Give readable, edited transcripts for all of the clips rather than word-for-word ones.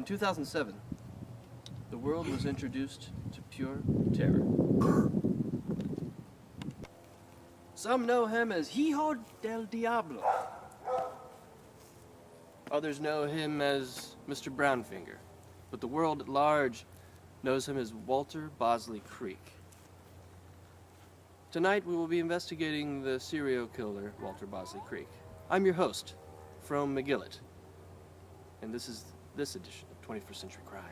2007, the world was introduced to pure terror. Some know him as Hijo del Diablo. Others know him as Mr. Brownfinger, but the world at large knows him as Walter Bosley Creek. Tonight we will be investigating the serial killer Walter Bosley Creek. I'm your host, Frome McGillet, and this is this edition of 21st Century Crime.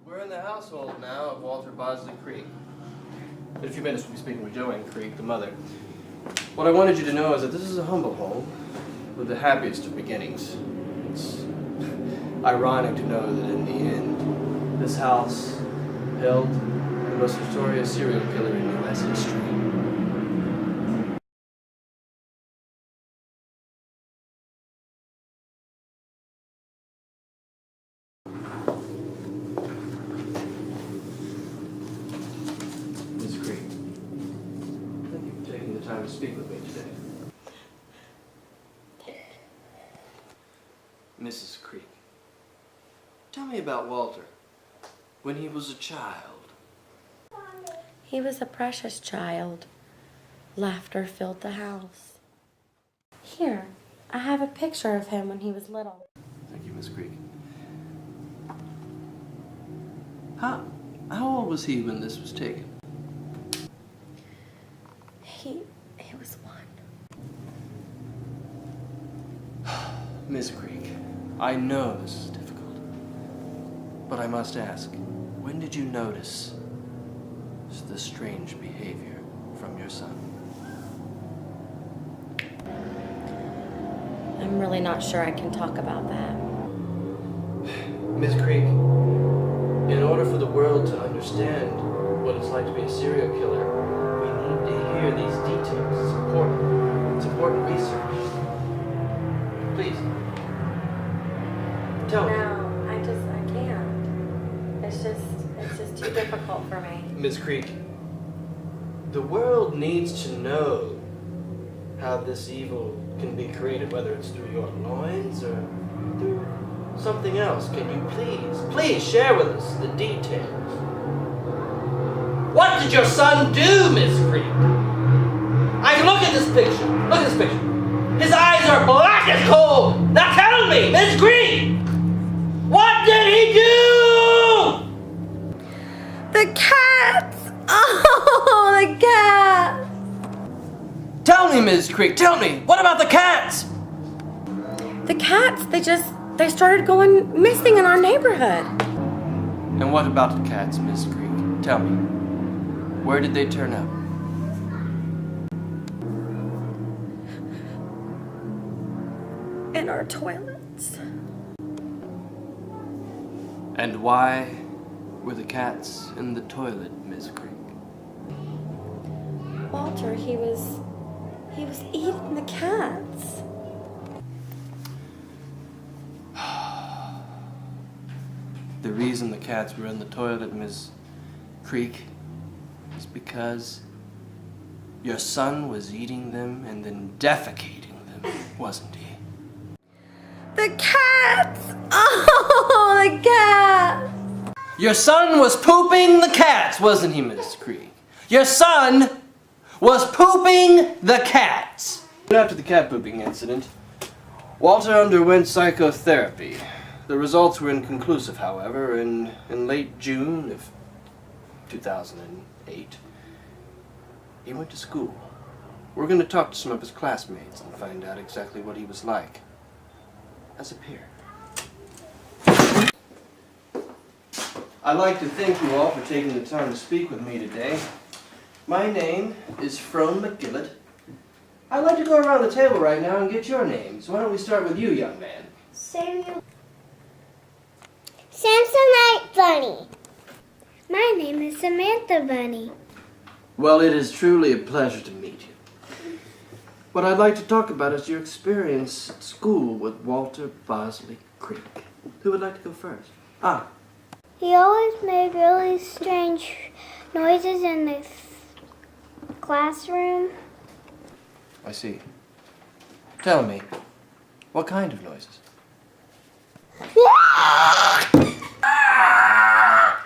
We're in the household now of Walter Bosley Creek. In a few minutes we'll be speaking with Joanne Creek, the mother. What I wanted you to know is that this is a humble home with the happiest of beginnings. It's ironic to know that in the end, this house held the most notorious serial killer in U.S. history. To speak with me today. Mrs. Creek, tell me about Walter when he was a child. He was a precious child. Laughter filled the house. Here, I have a picture of him when he was little. Thank you, Miss Creek. How old was he when this was taken? He was one. Miss Creek, I know this is difficult, but I must ask, when did you notice the strange behavior from your son? I'm really not sure I can talk about that. Miss Creek, in order for the world to understand what it's like to be a serial killer, we need to hear these details. It's important. It's important research. Please. Tell me. No, I can't. It's just too difficult for me. Miss Creek, the world needs to know how this evil can be created, whether it's through your loins or through something else. Can you please share with us the details? What did your son do, Miss Creek? I can look at this picture. Look at this picture. His eyes are black as coal. Now tell me, Miss Creek, what did he do? The cats! Oh, the cats! Tell me, Miss Creek, tell me. What about the cats? The cats, they started going missing in our neighborhood. And what about the cats, Miss Creek? Tell me. Where did they turn up? In our toilets. And why were the cats in the toilet, Miss Creek? Walter, he was eating the cats. The reason the cats were in the toilet, Miss Creek, is because your son was eating them and then defecating them, wasn't he? The cats! Oh, the cats! Your son was pooping the cats, wasn't he, Miss Creek? Your son was pooping the cats. After the cat pooping incident, Walter underwent psychotherapy. The results were inconclusive, however, and in late June of 2008, he went to school. We're going to talk to some of his classmates and find out exactly what he was like as a peer. I'd like to thank you all for taking the time to speak with me today. My name is Frome McGillet. I'd like to go around the table right now and get your names. Why don't we start with you, young man? Samuel. Samsonite Bunny. My name is Samantha Bunny. Well, it is truly a pleasure to meet you. What I'd like to talk about is your experience at school with Walter Bosley Creek. Who would like to go first? He always made really strange noises in the classroom. I see. Tell me, what kind of noises?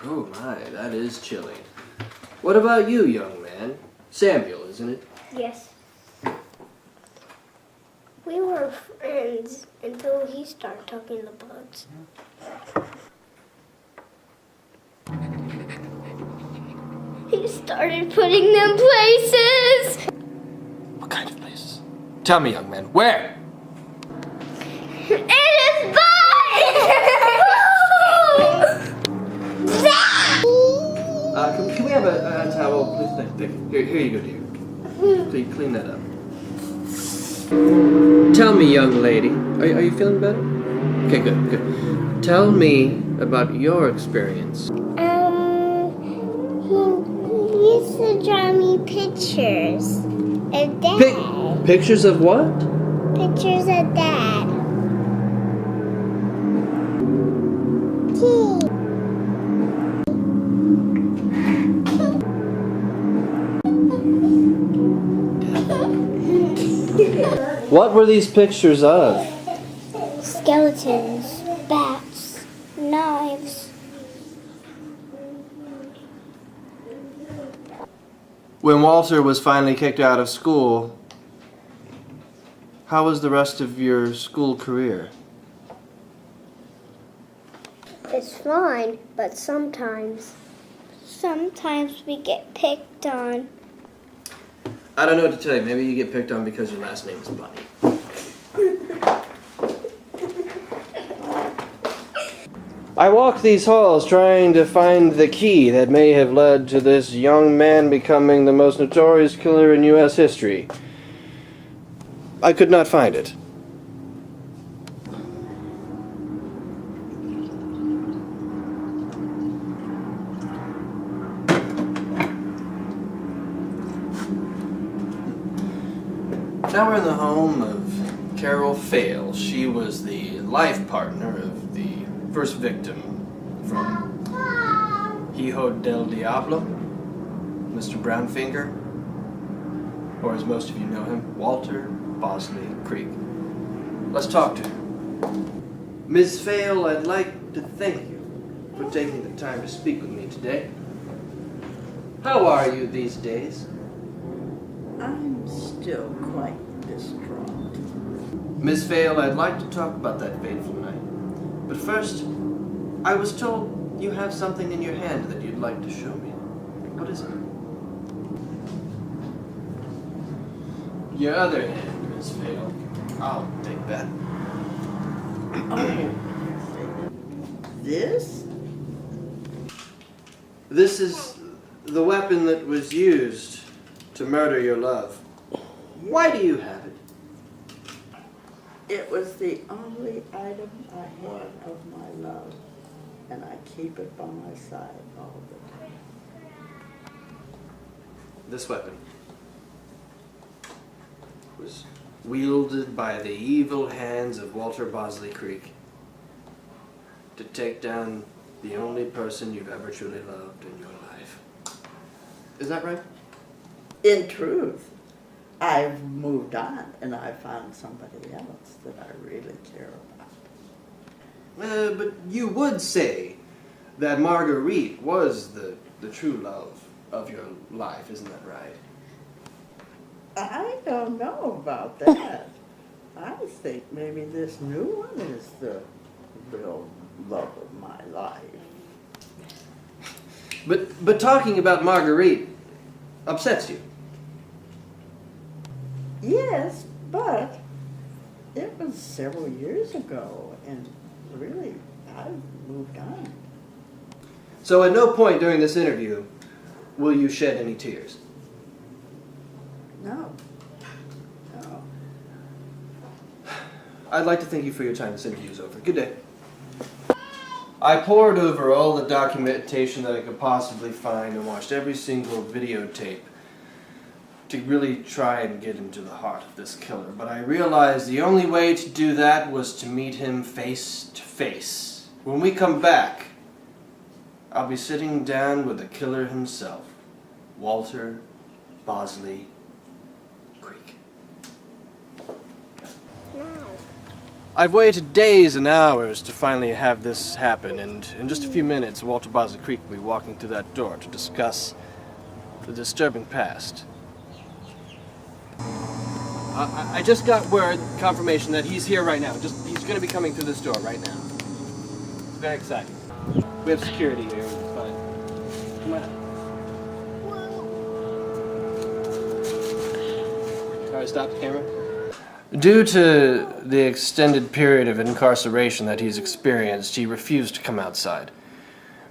Oh my, that is chilling. What about you, young man? Samuel, isn't it? Yes. We were friends until he started talking to bugs. He started putting them places. What kind of places? Tell me, young man, where? In his butt! Can we have a towel, please? Thank you. Here you go, dear. Please clean that up. Tell me, young lady, are you feeling better? Okay, good. Tell me about your experience. He used to draw me pictures of Dad. Pictures of what? Pictures of Dad. What were these pictures of? Skeletons, bats, knives. When Walter was finally kicked out of school, how was the rest of your school career? It's fine, but sometimes we get picked on. I don't know what to tell you. Maybe you get picked on because your last name is Bunny. I walked these halls trying to find the key that may have led to this young man becoming the most notorious killer in U.S. history. I could not find it. Now we're in the home of Carol Fail. She was the life partner of the first victim from Hijo del Diablo, Mr. Brownfinger, or as most of you know him, Walter Bosley Creek. Let's talk to her. Ms. Fail, I'd like to thank you for taking the time to speak with me today. How are you these days? I'm still quite distraught. Miss Fail, I'd like to talk about that fateful night. But first, I was told you have something in your hand that you'd like to show me. What is it? Your other hand, Miss Fail. I'll take that. Oh, this? This is the weapon that was used to murder your love. Why do you have it? It was the only item I had of my love, and I keep it by my side all the time. This weapon was wielded by the evil hands of Walter Bosley Creek to take down the only person you've ever truly loved in your life. Is that right? In truth, I've moved on and I found somebody else that I really care about. But you would say that Marguerite was the true love of your life, isn't that right? I don't know about that. I think maybe this new one is the real love of my life. But talking about Marguerite upsets you. Yes, but it was several years ago, and really, I've moved on. So at no point during this interview will you shed any tears. No. No. I'd like to thank you for your time. This interview is over. Good day. I pored over all the documentation that I could possibly find and watched every single videotape to really try and get into the heart of this killer. But I realized the only way to do that was to meet him face to face. When we come back, I'll be sitting down with the killer himself, Walter Bosley Creek. I've waited days and hours to finally have this happen, and in just a few minutes, Walter Bosley Creek will be walking through that door to discuss the disturbing past. I just got word, confirmation, that he's here right now. He's going to be coming through this door right now. It's very exciting. We have security here. It's fine. Come on. All right, stop the camera. Due to the extended period of incarceration that he's experienced, he refused to come outside.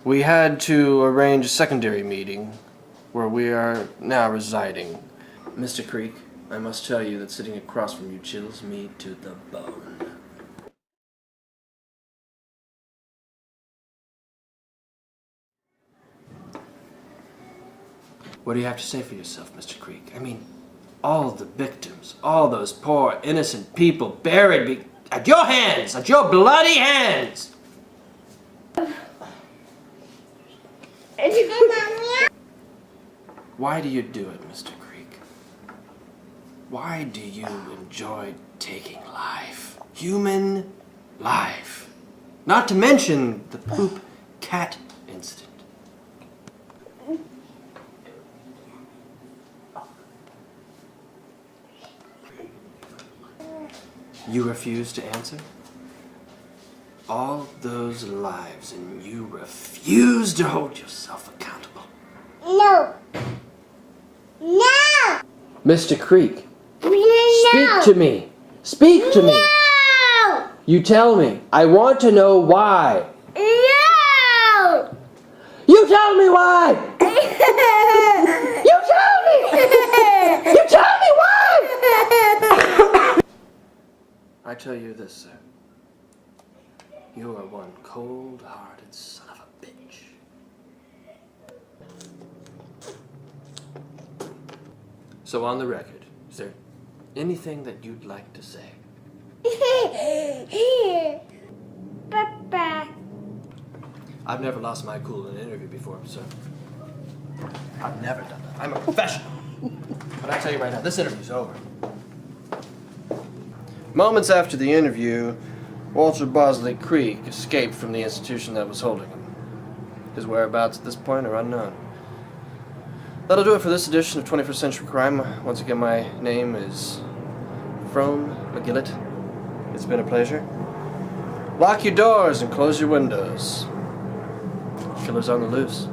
We had to arrange a secondary meeting where we are now residing. Mr. Creek, I must tell you that sitting across from you chills me to the bone. What do you have to say for yourself, Mr. Creek? I mean, all the victims, all those poor innocent people buried at your hands, at your bloody hands! Why do you do it, Mr. Creek? Why do you enjoy taking life? Human life. Not to mention the poop cat incident. You refuse to answer? All those lives, and you refuse to hold yourself accountable. No. No. Mr. Creek, No. speak to me. Speak to me. No. You tell me. I want to know why. No. You tell me why. You tell me. You tell me why. I tell you this, sir. You are one cold-hearted son of a bitch. So on the record, is there anything that you'd like to say? Papa. I've never lost my cool in an interview before, sir. I've never done that. I'm a professional. But I tell you right now, this interview's over. Moments after the interview, Walter Bosley Creek escaped from the institution that was holding him. His whereabouts at this point are unknown. That'll do it for this edition of 21st Century Crime. Once again, my name is Frome McGillet. It's been a pleasure. Lock your doors and close your windows. Killer's on the loose.